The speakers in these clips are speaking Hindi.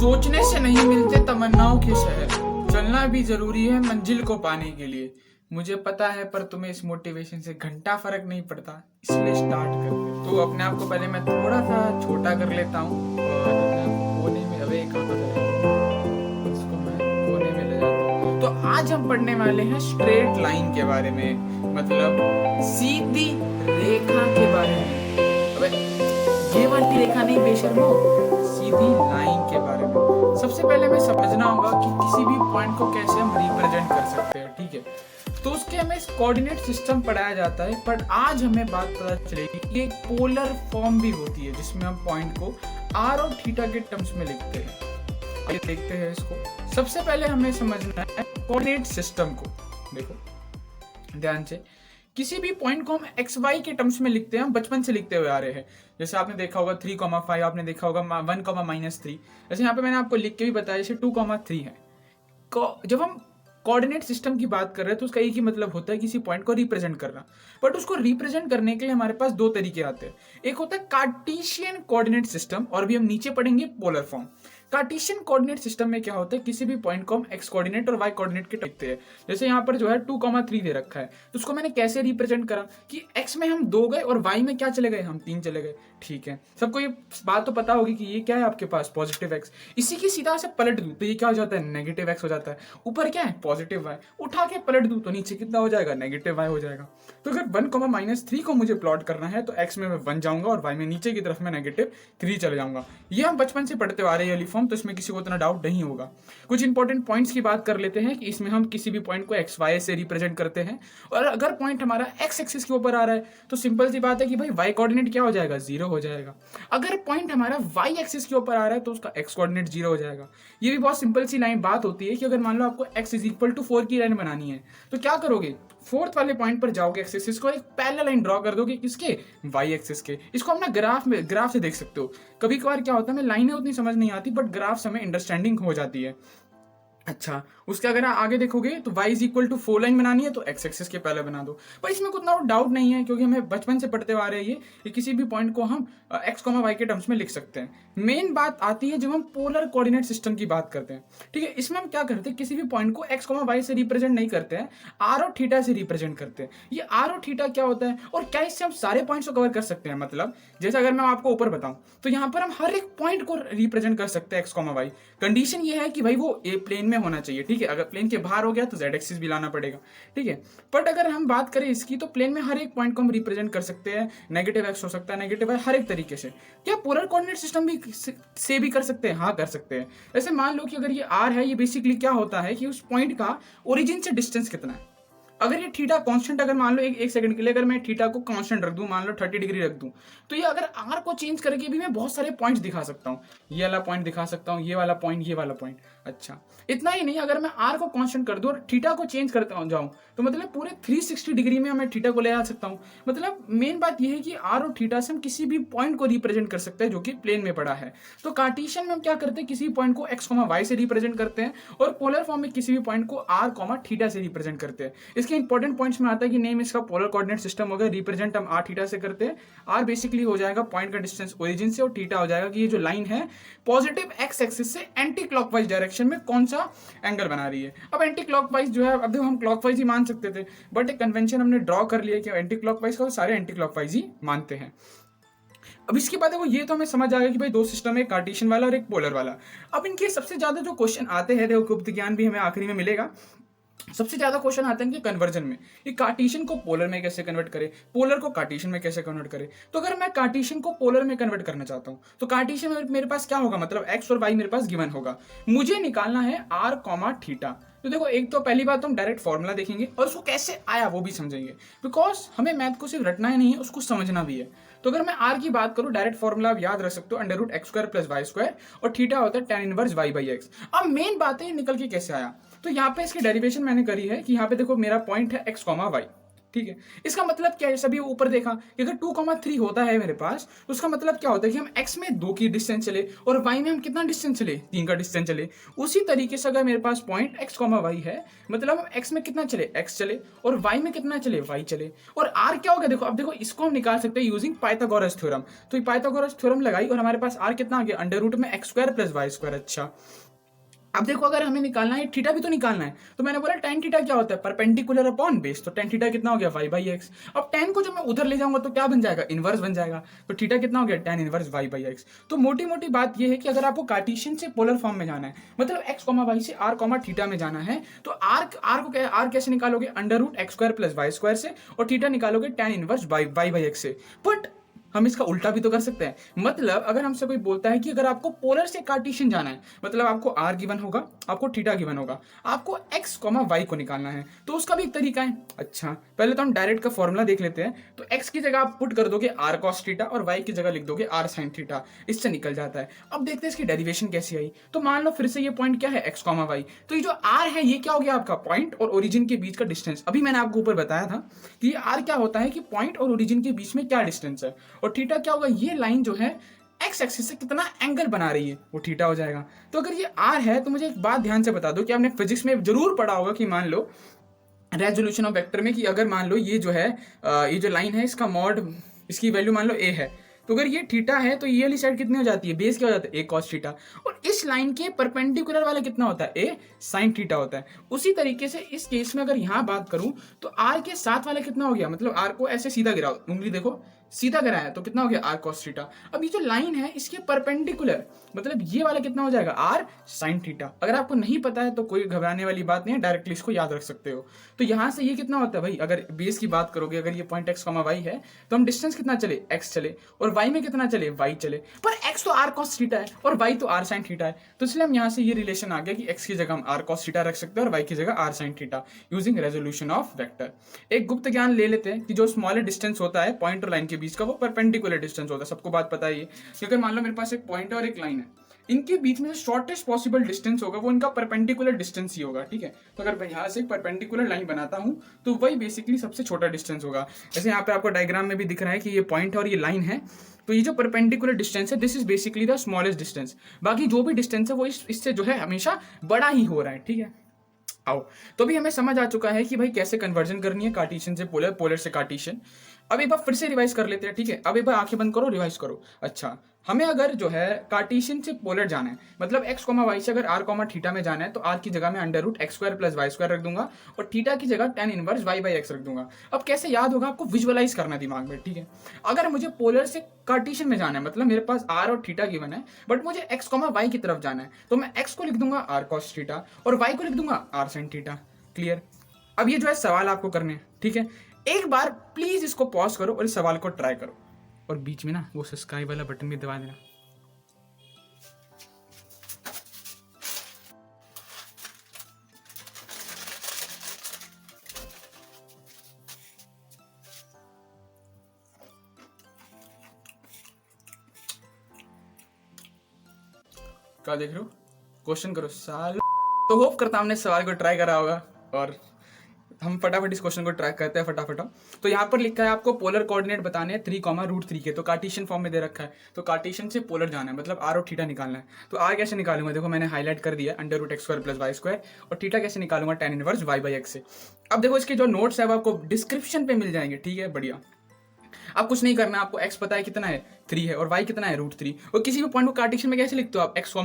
सोचने से नहीं मिलते तमन्नाओं के शहर, चलना भी जरूरी है मंजिल को पाने के लिए। मुझे पता है पर तुम्हें इस मोटिवेशन से घंटा फर्क नहीं पड़ता, इसलिए स्टार्ट करते। तो अपने आप को पहले मैं थोड़ा सा छोटा कर लेता हूँ और मैं कोने में, अबे कहाँ पर है? इसको मैं कोने में ले जाता हूँ। तो आज हम पढ़ने वाले हैं स्ट्रेट लाइन के बारे में, मतलब सीधी रेखा के बारे में। अबे ये वाली रेखा नहीं बेशर्मो, सीधी लाइन के बारे में। सबसे पहले हमें समझना होगा कि किसी भी पॉइंट को कैसे हम रिप्रेजेंट कर सकते हैं, ठीक है। तो उसके हमें कोऑर्डिनेट सिस्टम पढ़ाया जाता है, पर आज हमें बात पता चलेगी कि एक पोलर फॉर्म भी होती है जिसमें हम पॉइंट को आर और थीटा के टर्म्स में लिखते हैं। आइए देखते हैं इसको। सबसे पहले हमें समझना है कोऑर्डिनेट सिस्टम को। देखो ध्यान से, किसी भी पॉइंट को हम एक्स वाई के टर्म्स में लिखते हैं, हम बचपन से लिखते हुए आ रहे हैं। जैसे आपने देखा होगा 3,5, आपने देखा होगा 1,-3। जैसे यहाँ पे मैंने आपको लिख के भी बताया, जैसे 2,3 है। जब हम कोऑर्डिनेट सिस्टम की बात कर रहे हैं तो उसका एक ही मतलब होता है किसी पॉइंट को रिप्रेजेंट करना। बट उसको रिप्रेजेंट करने के लिए हमारे पास दो तरीके आते हैं। एक होता है कार्टेशियन कोऑर्डिनेट सिस्टम, और भी हम नीचे पढ़ेंगे polar form. Cartesian coordinate system में क्या होता है, किसी भी पॉइंट को हम एक्स कोऑर्डिनेट और वाई कोऑर्डिनेट के लिखते हैं। जैसे यहाँ पर जो है 2,3 दे रखा है, तो उसको मैंने कैसे रिप्रेजेंट करा कि एक्स में हम 2 गए और वाई में क्या चले गए, हम 3 चले गए। ठीक है, सबको ये बात तो पता होगी कि ये क्या है आपके पास पॉजिटिव एक्स। इसी की सीधा से पलट दूं तो ये क्या हो जाता है, नेगेटिव एक्स हो जाता है। ऊपर क्या है, पॉजिटिव वाई। उठा के पलट दूं तो नीचे कितना हो जाएगा, नेगेटिव वाई हो जाएगा। तो अगर 1,-3 को मुझे प्लॉट करना है तो एक्स में मैं 1 जाऊंगा और वाई में नीचे की तरफ में -3 चले जाऊंगा। ये हम बचपन से पढ़ते आ रहे हैं यूनिफॉर्म, तो इसमें किसी को इतना डाउट नहीं होगा। कुछ इंपॉर्टेंट पॉइंट्स की बात कर लेते हैं कि इसमें हम किसी भी पॉइंट को एक्स वाई से रिप्रेजेंट करते हैं, और अगर पॉइंट हमारा एक्स एक्सिस के ऊपर आ रहा है तो सिंपल सी बात है कि भाई वाई कोऑर्डिनेट क्या हो जाएगा, 0 हो जाएगा। अगर पॉइंट हमारा वाई एक्सिस के ऊपर आ रहा है तो उसका एक्स कोऑर्डिनेट 0 हो जाएगा। ये भी बहुत सिंपल सी लाइन बात होती है कि अगर मान लो आपको x = 4 की लाइन बनानी है तो क्या करोगे, 4th वाले पॉइंट पर जाओगे, एक्स एक्सिस को एक पैरेलल लाइन ड्रॉ कर दोगे, किसके, वाई एक्सिस के। इसको हम ना ग्राफ से देख सकते हो। कभी कभार क्या होता है, हमें लाइनें उतनी समझ नहीं आती बट ग्राफ से हमें अंडरस्टैंडिंग हो जाती है। अच्छा, उसके अगर आगे देखोगे तो y = 4 लाइन बनानी है तो x एक्सिस के पहले बना दो। पर इसमें कुछ डाउट नहीं है क्योंकि हमें बचपन से पढ़ते आ रहे हैं कि किसी भी पॉइंट को हम x, y के टर्म्स में लिख सकते हैं। मेन बात आती है जब हम पोलर कोऑर्डिनेट सिस्टम की बात करते हैं, ठीक है। इसमें हम क्या करते हैं, किसी भी पॉइंट को x, y से रिप्रेजेंट नहीं करते हैं, r और थीटा से रिप्रेजेंट करते हैं। ये r और थीटा क्या होता है और क्या इससे हम सारे पॉइंट्स को कवर कर सकते हैं। मतलब जैसे अगर मैं आपको ऊपर बताऊं तो यहाँ पर हम हर एक पॉइंट को रिप्रेजेंट कर सकते हैं x, y। कंडीशन ये है कि भाई वो ए प्लेन में होना चाहिए, ठीक है। अगर प्लेन के बाहर हो गया तो z एक्सिस भी लाना पड़ेगा, ठीक है। बट अगर हम बात करें इसकी तो प्लेन में हर एक पॉइंट को हम रिप्रेजेंट कर सकते हैं। नेगेटिव एक्स हो सकता है, नेगेटिव वाई, हर एक तरीके से। क्या पोलर कोऑर्डिनेट सिस्टम भी कर सकते हैं? हाँ, कर सकते हैं। जैसे मान लो कि अगर ये r है, ये बेसिकली क्या होता है कि उस पॉइंट का ओरिजिन से डिस्टेंस कितना है। अगर ये थीटा कांस्टेंट, अगर मान लो एक सेकंड के लिए अगर मैं थीटा को कांस्टेंट रख दूं, मान लो 30 डिग्री रख दूं, तो ये अगर आर को चेंज करके भी मैं बहुत सारे पॉइंट्स दिखा सकता हूँ। ये वाला पॉइंट दिखा सकता हूँ, ये वाला पॉइंट, ये वाला पॉइंट। अच्छा, इतना ही नहीं, अगर मैं आर को कांस्टेंट कर दूं और थीटा को चेंज करता जाऊं तो मतलब पूरे 360 डिग्री में मैं थीटा को ले आ सकता हूँ। मतलब मेन बात यह है कि आर और थीटा से हम किसी भी पॉइंट को रिप्रेजेंट कर सकते हैं जो कि प्लेन में पड़ा है। तो कार्टेशियन में हम क्या करते हैं, किसी पॉइंट को x, y से रिप्रेजेंट करते हैं, और पोलर फॉर्म में किसी भी पॉइंट को r, थीटा से रिप्रेजेंट करते हैं। इसके इंपॉर्टेंट पॉइंट्स में आता है कि नेम इसका पोलर कोऑर्डिनेट सिस्टम हो गया, रिप्रेजेंट हम r, थीटा से करते हैं। r बेसिकली हो जाएगा पॉइंट का डिस्टेंस ओरिजिन से, और थीटा हो जाएगा कि ये जो लाइन है पॉजिटिव x एक्सिस से एंटी क्लॉकवाइज डायरेक्शन में कौन सा एंगल बना रही है। अब एंटी क्लॉकवाइज जो है, अब देखो हम क्लॉकवाइज ही मान सकते थे बट एक कन्वेंशन हमने ड्रॉ कर लिया कि एंटी क्लॉकवाइज का, सारे एंटी क्लॉकवाइज ही मानते हैं। अब इसके बाद देखो, ये तो हमें समझ आ गया कि भाई दो सिस्टम है, कार्टेशियन वाला और एक पोलर वाला। अब इनके सबसे ज्यादा जो क्वेश्चन आते हैं, देखो गुप्त ज्ञान भी हमें आखिरी में मिलेगा। सबसे ज्यादा क्वेश्चन आते हैं कि कन्वर्जन में, ये कार्टेशियन को पोलर में कैसे कन्वर्ट करे, पोलर को कार्टेशियन में कैसे कन्वर्ट करे। तो अगर मैं कार्टेशियन को पोलर में कन्वर्ट करना चाहता हूं तो कार्टेशियन में मेरे पास क्या होगा, मतलब एक्स और वाई मेरे पास गिवन होगा। मुझे निकालना है r, थीटा। तो देखो, एक तो पहली बात तो हम डायरेक्ट फॉर्मूला देखेंगे और उसको कैसे आया वो भी समझेंगे, बिकॉज हमें मैथ को सिर्फ रटना ही नहीं है, उसको समझना भी है। तो अगर मैं r की बात करूं, डायरेक्ट फॉर्मूला आप याद रख सकते हो, √x² + y², और थीटा होता है tan 1 y/x। अब मेन बात है निकल के कैसे आया। तो यहाँ पे इसकी डेरिवेशन मैंने करी है कि यहाँ पे देखो मेरा पॉइंट है x, y। ठीक है। इसका मतलब क्या है, सभी ऊपर देखा कि अगर 2,3 होता है मेरे पास तो उसका मतलब क्या होता है कि हम x में 2 की डिस्टेंस चले और y में हम कितना डिस्टेंस चले, 3 का डिस्टेंस चले। उसी तरीके से अगर मेरे पास पॉइंट x, y है, मतलब हम x में कितना चले, x चले, और y में कितना चले, y चले। और r क्या हो गया, देखो अब देखो इसको हम निकाल सकते हैं यूजिंग पाइथागोरस थ्योरम। तो ये पाइथागोरस थ्योरम लगाई और हमारे पास r कितना आ गया, अंडर रूट में x² + y²। अच्छा, अब देखो अगर हमें निकालना है थीटा भी तो निकालना है, तो मैंने बोला tan थीटा क्या होता है, परपेंडिकुलर अपॉन बेस। तो tan थीटा कितना हो गया, y/x। अब tan को जब मैं उधर ले जाऊंगा तो क्या बन जाएगा, इनवर्स बन जाएगा। तो थीटा कितना हो गया, tan इनवर्स y/x। तो मोटी मोटी बात यह है कि अगर आपको कार्टेशियन से पोलर फॉर्म में जाना है, मतलब x, y से r, थीटा में जाना है, तो r कैसे निकालोगे, अंडर रूट x² + y² से, और थीटा निकालोगे tan इनवर्स y/x से। बट हम इसका उल्टा भी तो कर सकते हैं। मतलब अगर हमसे कोई बोलता है कि अगर आपको पोलर से कार्टेशियन जाना है, मतलब आपको r गिवन होगा, आपको थीटा गिवन होगा, आपको x, y को निकालना है, तो उसका भी एक तरीका है। अच्छा, पहले तो हम डायरेक्ट का फॉर्मूला देख लेते हैं। तो x की जगह आप पुट कर दोगे r cos थीटा और y की जगह लिख दोगे r sin थीटा, इससे निकल जाता है। अब देखते हैं इसकी डेरिवेशन कैसी आई। तो मान लो फिर से ये पॉइंट क्या है, x, y। तो ये जो r है ये क्या हो गया, आपका पॉइंट और ओरिजिन के बीच का डिस्टेंस। अभी मैंने आपको ऊपर बताया था कि r क्या होता है कि पॉइंट और ओरिजिन के बीच में क्या डिस्टेंस है, और थीटा क्या होगा, ये लाइन जो है एक्स एक्सिस से कितना एंगल बना रही है वो थीटा हो जाएगा। तो अगर ये आर है तो मुझे एक बात ध्यान से बता दो कि आपने फिजिक्स में जरूर पढ़ा होगा कि मान लो रेजोल्यूशन ऑफ वेक्टर में कि अगर मान लो ये जो है ये जो लाइन है इसका मॉड, इसकी वैल्यू मान लो ए है, तो अगर ये थीटा है तो ये वाली साइड कितनी हो जाती है, बेस क्या हो जाता है, ए कॉस थीटा। और इस लाइन के परपेंडिकुलर वाला कितना होता है, ए साइन थीटा होता है। उसी तरीके से इस केस में अगर यहां बात करूं तो आर के साथ वाला कितना हो गया, मतलब आर को ऐसे सीधा गिराओ, उंगली देखो सीधा गिराया तो कितना हो गया, आर कॉस थीटा। अब ये जो लाइन है इसके परपेंडिकुलर मतलब ये वाला कितना हो जाएगा, आर साइन थीटा। अगर आपको नहीं पता है तो कोई घबराने वाली बात नहीं है, डायरेक्टली इसको याद रख सकते हो। तो यहां से ये कितना होता है भाई, अगर बेस की बात करोगे, अगर ये पॉइंट x, y है, तो हम डिस्टेंस कितना चले, x चले, और y में कितना चले, y चले। पर x तो r cos थीटा है और y तो r sin थीटा है, तो इसलिए हम यहाँ से ये रिलेशन आ गया कि x की जगह हम r cos थीटा रख सकते हैं और y की जगह r sin theta, using resolution of vector. एक गुप्त ज्ञान ले लेते हैं कि जो स्मॉलर डिस्टेंस होता है पॉइंट और लाइन के बीच का, वो परपेंडिकुलर डिस्टेंस होता है। सबको बात पता है ये, क्योंकि मान लो मेरे पास एक पॉइंट और एक लाइन है, इनके बीच में जो शॉर्टेस्ट पॉसिबल डिस्टेंस होगा वो इनका परपेंडिकुलर डिस्टेंस ही होगा, ठीक है। तो अगर मैं यहाँ से एक परपेंडिकुलर लाइन बनाता हूँ तो वही बेसिकली सबसे छोटा डिस्टेंस होगा। जैसे यहाँ पे आपको डायग्राम में भी दिख रहा है कि ये पॉइंट और ये लाइन है, तो ये जो परपेंडिकुलर डिस्टेंस है this is basically the smallest distance. बाकी जो भी डिस्टेंस है वो इससे जो है हमेशा बड़ा ही हो रहा है, ठीक है। आओ, तो अभी हमें समझ आ चुका है कि भाई कैसे कन्वर्जन करनी है कार्टेशियन से पोलर, पोलर से कार्टेशियन। अब एक बार फिर से रिवाइज कर लेते हैं, ठीक है। अब एक बार आंखें बंद करो, रिवाइज करो। अच्छा, हमें अगर जो है कार्टेशियन से पोलर जाना है, मतलब x, y से अगर r, थीटा में जाना है, तो r की जगह में अंडर रूट x² + y² रख दूंगा और थीटा की जगह tan इनवर्स y/x रख दूंगा। अब कैसे याद होगा, आपको विजुअलाइज करना दिमाग में, ठीक है। अगर मुझे पोलर से कार्टेशियन में जाना है, मतलब मेरे पास r और थीटा गिवन है, बट मुझे x, y की तरफ जाना है, तो मैं x को लिख दूंगा r cos थीटा और y को लिख दूंगा r sin थीटा। क्लियर। अब ये जो है सवाल आपको करने हैं, ठीक है। एक बार प्लीज इसको पॉज करो और इस सवाल को ट्राई करो, और बीच में ना वो सब्सक्राइब वाला बटन भी दबा देना। क्या देख रहे हो, क्वेश्चन करो साल। तो होप करता हूं हमने सवाल को ट्राई करा होगा, और हम फटाफट इस क्वेश्चन को ट्रैक करते हैं फटाफट। तो यहाँ पर लिखा है आपको पोलर कोऑर्डिनेट बताने हैं 3, के, तो कार्टेशियन फॉर्म में दे रखा है। तो कार्टेशियन से पोलर जाना है, मतलब r और थीटा निकालना है। तो r कैसे निकालूंगा, देखो मैंने हाईलाइट कर दिया, अंडर रूट x² + y², और थीटा कैसे निकालूंगा, tan इनवर्स y/x से। अब देखो इसके जो नोट्स है वो आपको डिस्क्रिप्शन पे मिल जाएंगे, ठीक है, बढ़िया। अब कुछ नहीं करना, आपको x पता है कितना है, 3 है, और y कितना है, √3। और किसी भी पॉइंट को कार्टेशियन में कैसे लिखते हो आप, x,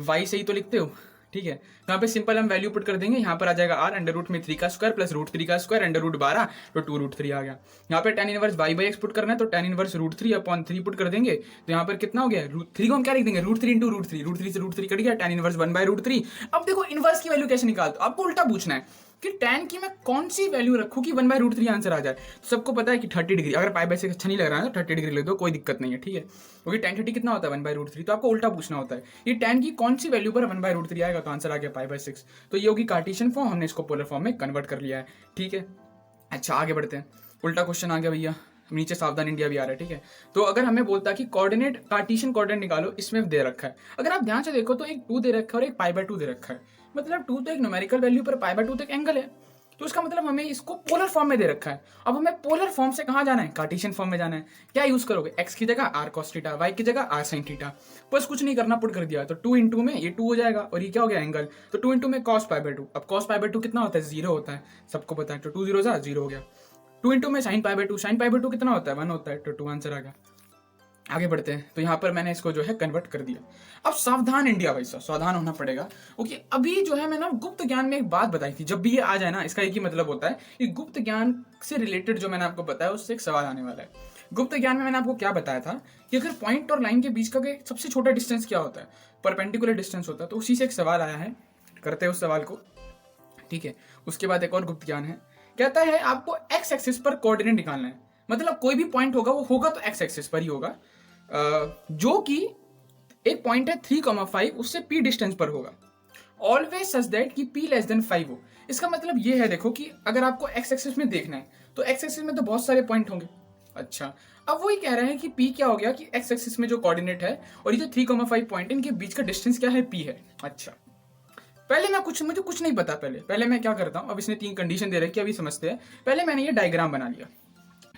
y से ही तो लिखते हो, ठीक है। यहाँ पे सिंपल हम वैल्यू पुट कर देंगे, यहाँ पर आ जाएगा r अंडर रूट में 3 का स्क्वायर + √3 का स्क्वायर अंडर रूट 12 तो 2√3 आ गया। यहाँ पे tan इनवर्स y/x पुट करना है, तो tan इनवर्स √3/3 पुट कर देंगे, तो यहाँ पर कितना हो गया, √3 को हम क्या लिख देंगे, √3 × √3 से √3 कट गया, tan इनवर्स 1/√3। अब देखो इनवर्स की वैल्यू कैसे निकालते हो, आपको उल्टा पूछना है कि tan की मैं कौन सी वैल्यू रखूं कि 1/√3 आंसर आ जाए। तो सबको पता है कि 30 डिग्री, अगर π/6 अच्छा नहीं लग रहा है तो 30 डिग्री लिख दो, कोई दिक्कत नहीं है, ठीक है, क्योंकि tan 30 कितना होता है, 1/√3। तो आपको उल्टा पूछना होता है ये tan की कौन सी वैल्यू पर 1/√3 आएगा, तो आंसर आ गया π/6। तो ये होगी कार्टेशियन फॉर्म, हमने इसको पोलर फॉर्म में कन्वर्ट कर लिया है, ठीक है। अच्छा, आगे बढ़ते हैं। उल्टा क्वेश्चन आ गया भैया, नीचे सावधान इंडिया भी आ रहा है, ठीक है। तो अगर हमें बोलता है कि कोऑर्डिनेट कार्टेशियन कोऑर्डिनेट निकालो, इसमें दे रखा है, अगर आप ध्यान से देखो तो एक 2 दे रखा है और एक π/2 दे रखा है। मतलब 2 तो एक न्यूमेरिकल वैल्यू पर, π/2 तो एक एंगल है। तो इसका मतलब हमें इसको पोलर फॉर्म में दे रखा है। अब हमें पोलर फॉर्म से कहाँ जाना है, कार्टेशियन फॉर्म में जाना है। क्या यूज करोगे, x की जगह r cos थीटा, y की जगह r sin थीटा, बस कुछ नहीं करना, पुट कर दिया। तो 2 इंटू में ये 2 हो जाएगा और ये क्या हो गया, एंगल। तो 2 इंटू में cos पाई बाई 2। अब cos पाई बाई 2 कितना होता है, 0 होता है, सबको पता है। तो 2 0 0 हो गया। 2 इंटू में sin pi by 2, sin pi by 2 कितना होता है, 1 होता है। तो 2 आंसर आ गया। आगे बढ़ते हैं। तो यहाँ पर मैंने इसको जो है कन्वर्ट कर दिया। अब सावधान इंडिया भाई साहब, सावधान होना पड़ेगा, क्योंकि अभी जो है मैंने गुप्त ज्ञान में एक बात बताई थी, जब भी ये आ जाए ना इसका एक ही मतलब होता है कि गुप्त ज्ञान से रिलेटेड जो मैंने आपको बताया उससे एक सवाल आने वाला है। गुप्त ज्ञान में मैंने आपको क्या बताया था कि अगर पॉइंट और लाइन के बीच का सबसे छोटा डिस्टेंस क्या होता है, परपेंडिकुलर डिस्टेंस होता है। तो उसी से एक सवाल आया है, करते हैं उस सवाल को, ठीक है। उसके बाद एक और गुप्त ज्ञान है, कहता है आपको एक्स एक्सिस पर कोऑर्डिनेट निकालना है। मतलब कोई भी पॉइंट होगा वो होगा तो एक्स एक्सिस पर ही होगा, जो कि एक पॉइंट है 3,5 उससे p डिस्टेंस पर होगा। ऑलवेज सच दैट कि p लेस देन 5 हो। इसका मतलब ये है, देखो कि अगर आपको x एक्सिस में देखना है तो x एक्सिस में तो बहुत सारे पॉइंट होंगे। अच्छा, अब वही कह रहे हैं कि p क्या हो गया कि x एक्सिस में जो कोऑर्डिनेट है और ये जो 3,5 पॉइंट इनके बीच का डिस्टेंस क्या है, p है। अच्छा, पहले मैं मुझे कुछ नहीं पता, पहले मैं क्या करता हूँ। अब इसने 3 कंडीशन दे रखी है, अभी समझते हैं। पहले मैंने ये डायग्राम बना लिया,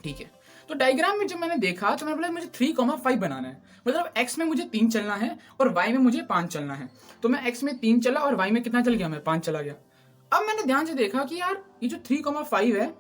ठीक है। तो डायग्राम में जब मैंने देखा तो मैंने बोला मुझे 3,5 बनाना है, मतलब x में मुझे 3 चलना है और y में मुझे 5 चलना है। तो मैं x में 3 चला और y में कितना चल गया, मैं 5 चला गया। अब मैंने ध्यान से देखा कि यार ये जो 3,5 है,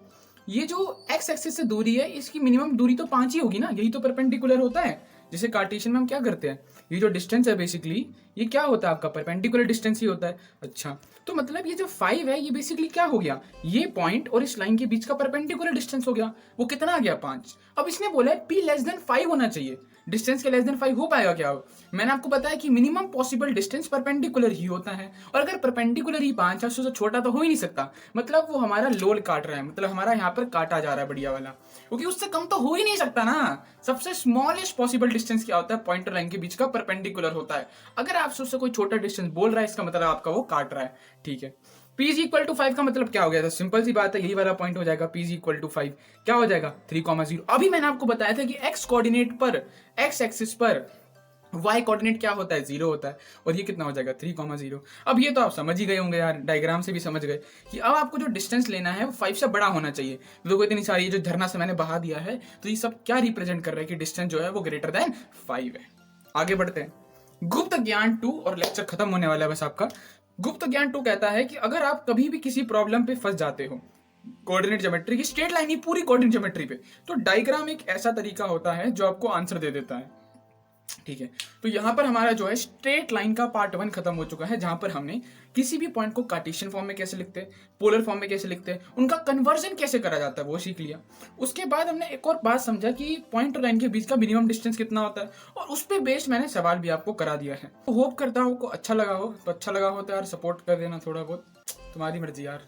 ये जो x एक्सिस से दूरी है इसकी मिनिमम दूरी तो 5 ही होगी ना, यही तो परपेंडिकुलर होता है। जैसे कार्टेशियन में हम क्या करते हैं, ये जो डिस्टेंस है बेसिकली ये क्या होता है आपका, परपेंडिकुलर डिस्टेंस ही होता है। अच्छा, तो मतलब ये जो 5 है ये बेसिकली क्या हो गया, ये पॉइंट और इस लाइन के बीच का परपेंडिकुलर डिस्टेंस हो गया। वो कितना आ गया, 5। अब इसने बोला है p लेस देन 5 होना चाहिए, डिस्टेंस के लेस देन 5 हो पाएगा क्या। मैंने आपको बताया कि मिनिमम पॉसिबल डिस्टेंस परपेंडिकुलर ही होता है, और अगर परपेंडिकुलर ही 5 है उससे तो छोटा तो हो ही नहीं सकता। मतलब वो हमारा लोल काट रहा है, मतलब हमारा यहाँ पर काटा जा रहा है बढ़िया वाला, क्योंकि उससे कम तो हो ही नहीं सकता ना। सबसे स्मॉलेस्ट पॉसिबल डिस्टेंस क्या होता है, पॉइंट और लाइन के बीच का परपेंडिकुलर होता है। अगर आपसे उससे कोई छोटा डिस्टेंस बोल रहा है इसका मतलब आपका वो काट रहा है, ठीक है। p इज इक्वल टू 5 का मतलब क्या हो गया, तो सिंपल सी बात है, यही वाला पॉइंट हो जाएगा। p इज इक्वल टू 5 क्या हो जाएगा, 3,0। अभी मैंने आपको बताया था कि x कोऑर्डिनेट पर, x एक्सिस पर y कोऑर्डिनेट क्या होता है, 0 होता है, और ये कितना हो जाएगा, 3,0। अब ये तो आप समझ ही गए होंगे यार, डायग्राम से भी समझ गए कि अब आपको जो डिस्टेंस लेना है वो 5 से बड़ा होना चाहिए। देखो इतनी सारी ये जो झरना से मैंने बहा दिया है, तो ये सब क्या रिप्रेजेंट कर रहा है कि डिस्टेंस जो है वो ग्रेटर देन 5 है। आगे बढ़ते हैं। गुप्त ज्ञान 2 और लेक्चर खत्म होने वाला है बस आपका। गुप्त ज्ञान 2 कहता है कि अगर आप कभी भी किसी प्रॉब्लम पे फंस जाते हो, कोऑर्डिनेट ज्योमेट्री की स्ट्रेट लाइन ही पूरी कोऑर्डिनेट ज्योमेट्री पे, तो डायग्राम एक ऐसा तरीका होता है जो आपको आंसर दे देता है, ठीक है। तो यहाँ पर हमारा जो है स्ट्रेट लाइन का पार्ट 1 खत्म हो चुका है, जहां पर हमने किसी भी पॉइंट को कार्टेशियन फॉर्म में कैसे लिखते हैं, पोलर फॉर्म में कैसे लिखते हैं, उनका कन्वर्जन कैसे करा जाता है वो सीख लिया। उसके बाद हमने एक और बात समझा कि पॉइंट और लाइन के बीच का मिनिमम डिस्टेंस कितना होता है, और उस पर बेस्ड मैंने सवाल भी आपको करा दिया है। तो होप करता हूँ को अच्छा लगा हो, तो अच्छा लगा हो तो यार सपोर्ट कर देना थोड़ा बहुत, तुम्हारी मर्जी यार।